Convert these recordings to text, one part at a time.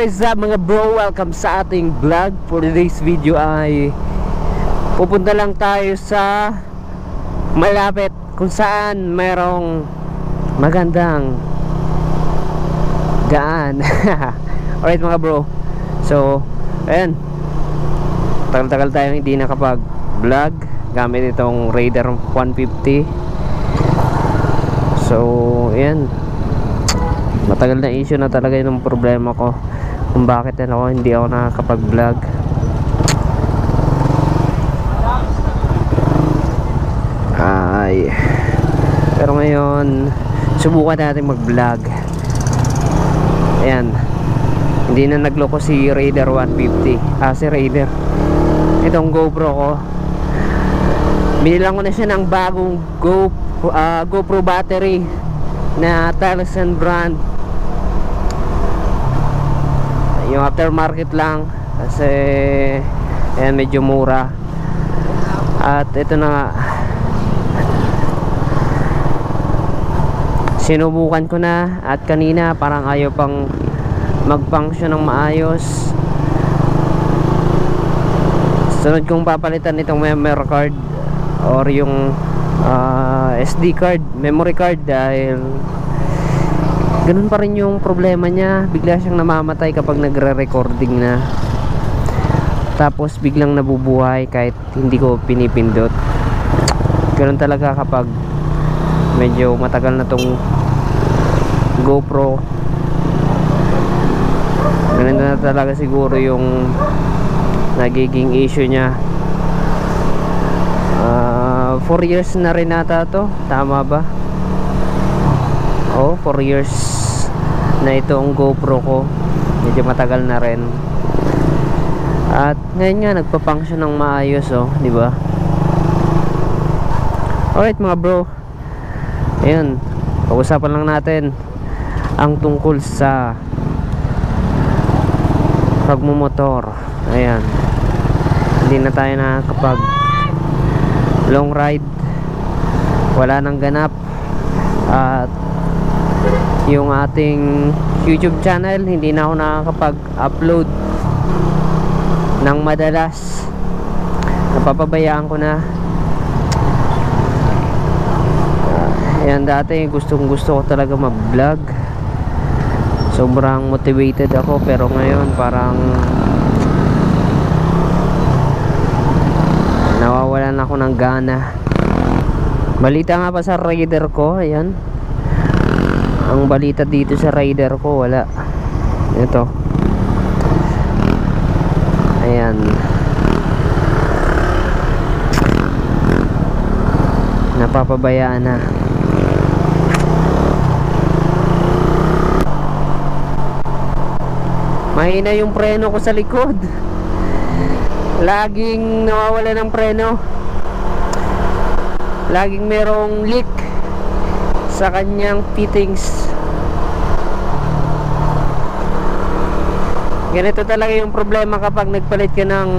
What is up mga bro? Welcome sa ating vlog. For today's video ay pupunta lang tayo sa malapit kung saan mayroong magandang gaan. Alright mga bro, so ayan, tagal-tagal tayo hindi nakapag vlog gamit itong Raider 150. So ayan, matagal na issue na talaga yung problema ko kung bakit hindi ako nakakapag-vlog. Pero ngayon subukan natin mag-vlog. Ayan, hindi na nagloko si Raider 150. Si Raider, itong GoPro ko, binilang ko na siya ng bagong GoPro battery na Talisman brand. Yung aftermarket lang kasi ayan, medyo mura. At ito na nga, sinubukan ko na at kanina parang ayaw pang mag-function ng maayos. Sunod kong papalitan itong memory card or yung SD card, memory card, dahil ganun pa rin yung problema niya. Bigla siyang namamatay kapag nagre-recording na, tapos biglang nabubuhay kahit hindi ko pinipindot. Ganun talaga kapag medyo matagal na tong GoPro. Ganun na talaga siguro yung nagiging issue niya. 4 years na rin nata to, tama ba? 4 years na ito ang GoPro ko. Medyo matagal na rin. At ngayon nga nagpa-function ng maayos, di ba? Alright mga bro, ayun, pag-usapan lang natin ang tungkol sa pagmumotor. Ayan, hindi na tayo nakakapag long ride, wala nang ganap. At yung ating YouTube channel, hindi na ako nakakapag-upload ng madalas. Napapabayaan ko na. Ayan, dati gustong gusto ko talaga mag-vlog, sobrang motivated ako, pero ngayon parang nawawalan ako ng gana. Balita nga pa sa Raider ko, ayan, ang balita dito sa Raider ko, wala. Ito, ayan, napapabayaan na. Mahina yung preno ko sa likod, laging nawawala ng preno, laging merong leak sa kanyang fittings. Ganito talaga yung problema kapag nagpalit ka ng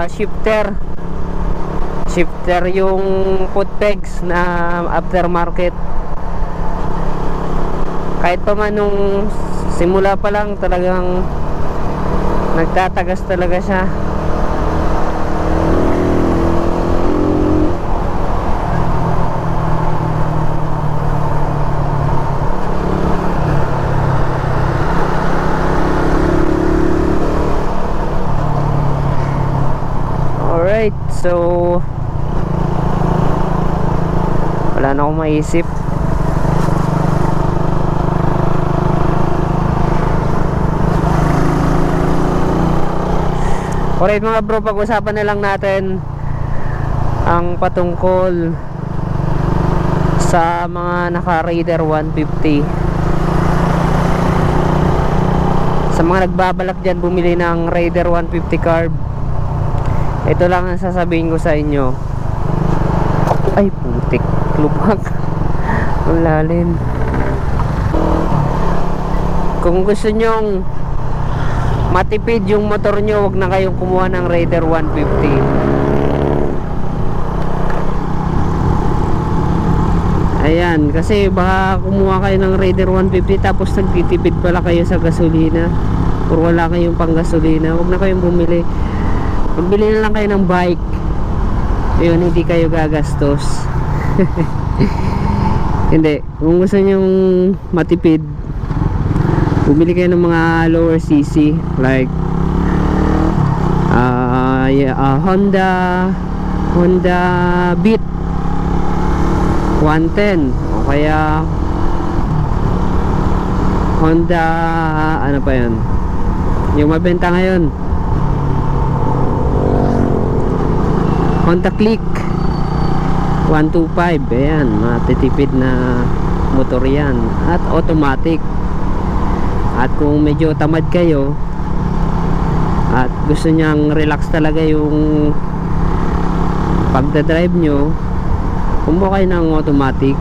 shifter, yung foot pegs na aftermarket. Kahit pa man nung simula pa lang, talagang nagtatagas talaga siya. Alright, so wala na akong maisip. Alright mga bro, pag-usapan na lang natin ang patungkol sa mga naka-Raider 150. Sa mga nagbabalak dyan bumili ng Raider 150 carb, ito lang ang sasabihin ko sa inyo. Ay putik, lubak, ang lalim. Kung gusto nyong matipid yung motor nyo, wag na kayong kumuha ng Raider 150. Ayan, kasi baka kumuha kayo ng Raider 150 tapos nagtitipid pala kayo sa gasolina or wala kayong pang gasolina. Huwag na kayong bumili. Magbili na lang kayo ng bike. Ayun, hindi kayo gagastos. Hindi, kung gusto nyong matipid, bumili kayo ng mga lower CC like Honda Beat 110 o kaya Honda ano pa yun yung mabenta ngayon, Honda Click 125. Ayan, matitipid na motor yan at automatic. At kung medyo tamad kayo at gusto nyang relax talaga yung pagdadrive nyo, kumuha kayo ng automatic.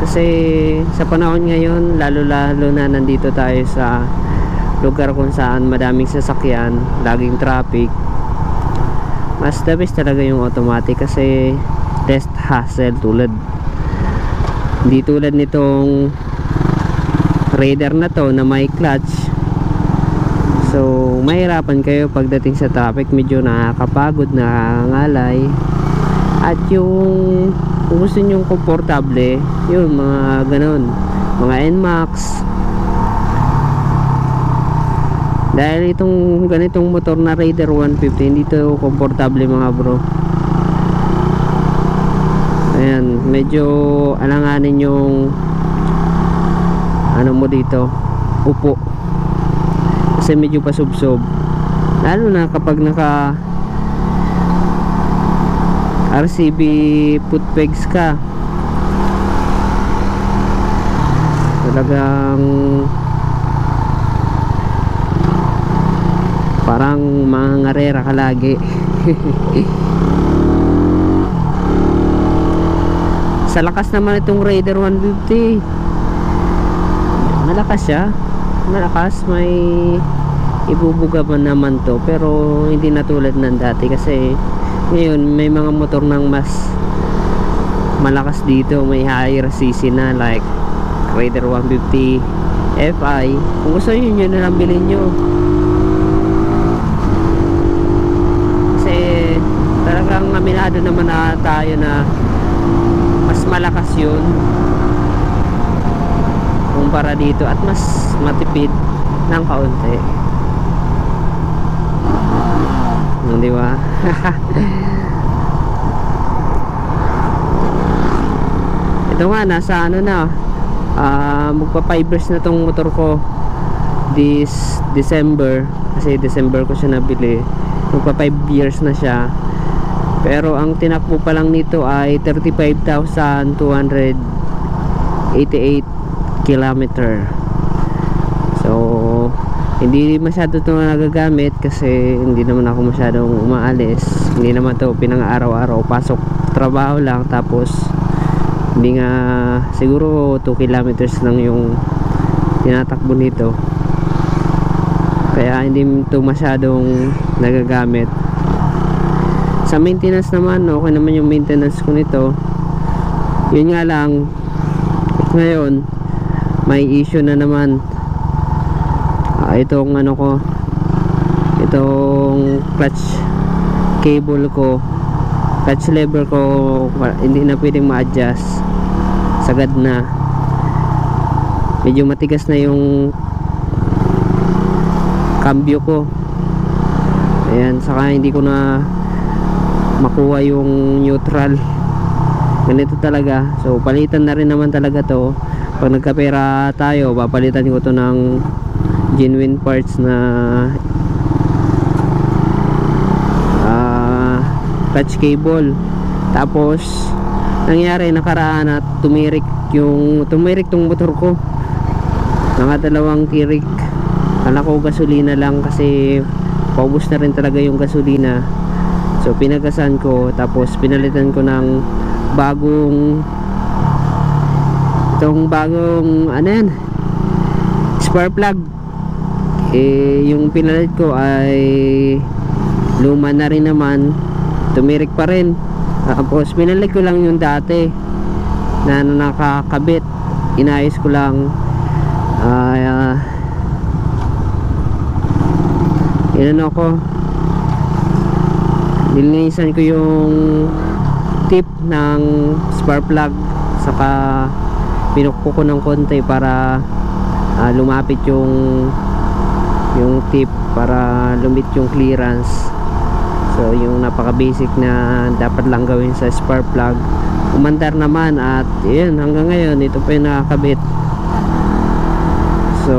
Kasi sa panahon ngayon, lalo na nandito tayo sa lugar kung saan madaming sasakyan, laging traffic, mas the best talaga yung automatic kasi less hassle. Hindi tulad nitong Raider na to na may clutch. So mahirapan kayo pagdating sa traffic, medyo nakakapagod, nakangalay. At yung kung gusto nyong komportable, yun mga ganon, mga NMAX. Dahil itong ganitong motor na Raider 150 hindi to komportable mga bro. Ayan, medyo alanganin yung ano mo dito, upo, kasi medyo pasubsob, lalo na kapag naka RCB footpegs ka. Talagang parang mga ngarera ka lagi. Sa lakas naman itong Raider 150, malakas siya, malakas, may ibubuga pa naman to, pero hindi na tulad ng dati. Kasi ngayon may mga motor nang mas malakas dito, may higher CC na like Raider 150 Fi. Kung gusto nyo, yun na lang bilhin nyo. Kasi talagang aminado naman na tayo na mas malakas yun kumpara dito at mas matipid ng kaunti. Di ba? Ito nga, nasa ano na, magpa 5 years na tong motor ko this December, kasi December ko siya nabili. Magpa 5 years na siya, pero ang tinakbo pa lang nito ay 35,288 kilometer. So hindi masyado ito nagagamit kasi hindi naman ako masyadong umaalis. Hindi naman to pinang-araw-araw, pasok trabaho lang, tapos hindi nga, siguro 2 kilometers lang yung tinatakbo nito, kaya hindi ito masyadong nagagamit. Sa maintenance naman, okay naman yung maintenance ko nito. Yun nga lang, ngayon may issue na naman. Itong ano ko, itong clutch cable ko, clutch lever ko, hindi na pwedeng ma-adjust, sagad na, medyo matigas na yung cambio ko. Ayan, saka hindi ko na makuha yung neutral, ganito talaga. So palitan na rin naman talaga to. Pag nagkapera tayo, papalitan ko to ng genuine parts na clutch cable. Tapos nangyari nakaraan at tumirik tong motor ko, nakadalawang tirik. Kala ko gasolina lang kasi paubos na rin talaga yung gasolina. So pinagasan ko, tapos pinalitan ko ng bagong ano yan, spark plug. Yung pinalit ko ay luma na rin naman, tumirik pa rin. Tapos pinalit ko lang yung dati, na nakakabit. Inayos ko lang, inano ko, nilinisan ko yung tip ng spark plug, saka pinukpo ko ng konti para lumapit yung tip, para lumit yung clearance. So yung napaka basic na dapat lang gawin sa spark plug, umandar naman, at yun, hanggang ngayon ito pa yung nakakabit. So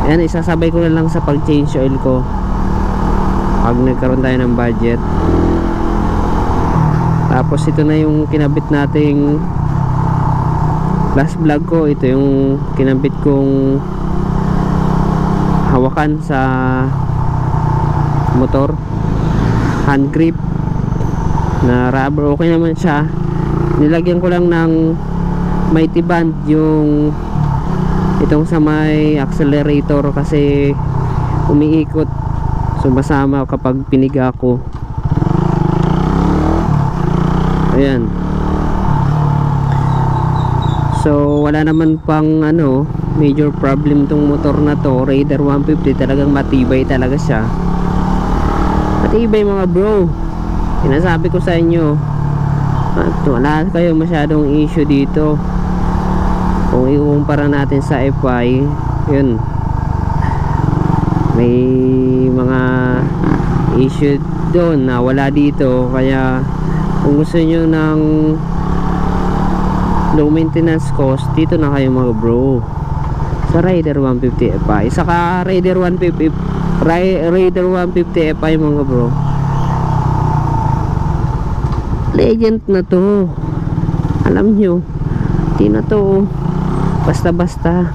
yan, isasabay ko na lang sa pag change oil ko pag nagkaroon tayo ng budget. Tapos ito na yung kinabit nating last vlog ko. Ito yung kinabit kong hawakan sa motor, hand grip na rubber. Okay naman siya. Nilagyan ko lang ng mighty band yung itong sa may accelerator kasi umiikot, sumasama kapag piniga ko. Ayan. So wala naman pang major problem tong motor na to. Raider 150, talagang matibay talaga siya. Matibay mga bro, sinasabi ko sa inyo. At wala kayo masyadong issue dito. Kung ikukumpara natin sa FY, yun, may mga issue doon na wala dito. Kaya kung gusto nyo ng low maintenance cost, dito na kayo mga bro, sa Raider 150 FI. Saka Raider 150 FI mga bro, legend na to. Alam nyo, di na to basta-basta.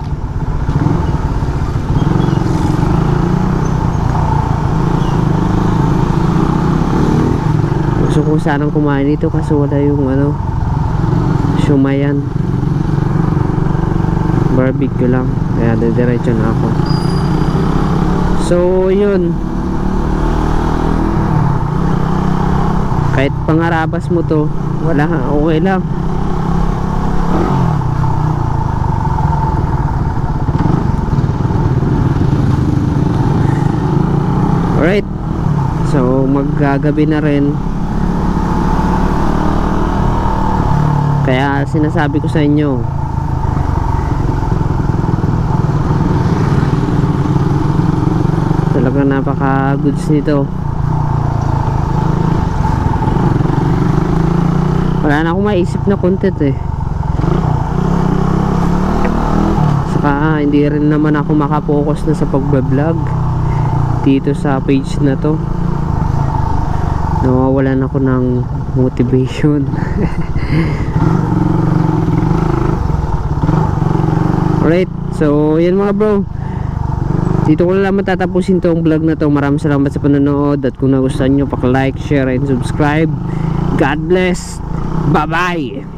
Gusto ko sanang kumain dito kasi wala yung shumayan, barbecue lang, kaya diretso na ako. So yun, kahit pangarabas mo to, wala, okay lang. Alright, so maggagabi na rin, kaya sinasabi ko sa inyo, talagang napaka goods nito. Wala na akong maisip na content saka hindi rin naman ako makapokus na sa pagbablog dito sa page na to. Nawawalan ako ng motivation. Alright, so yan mga bro, dito ko na lang matatapusin tong vlog na to. Maraming salamat sa panonood, at kung nagustuhan nyo, like, share, and subscribe. God bless, bye bye.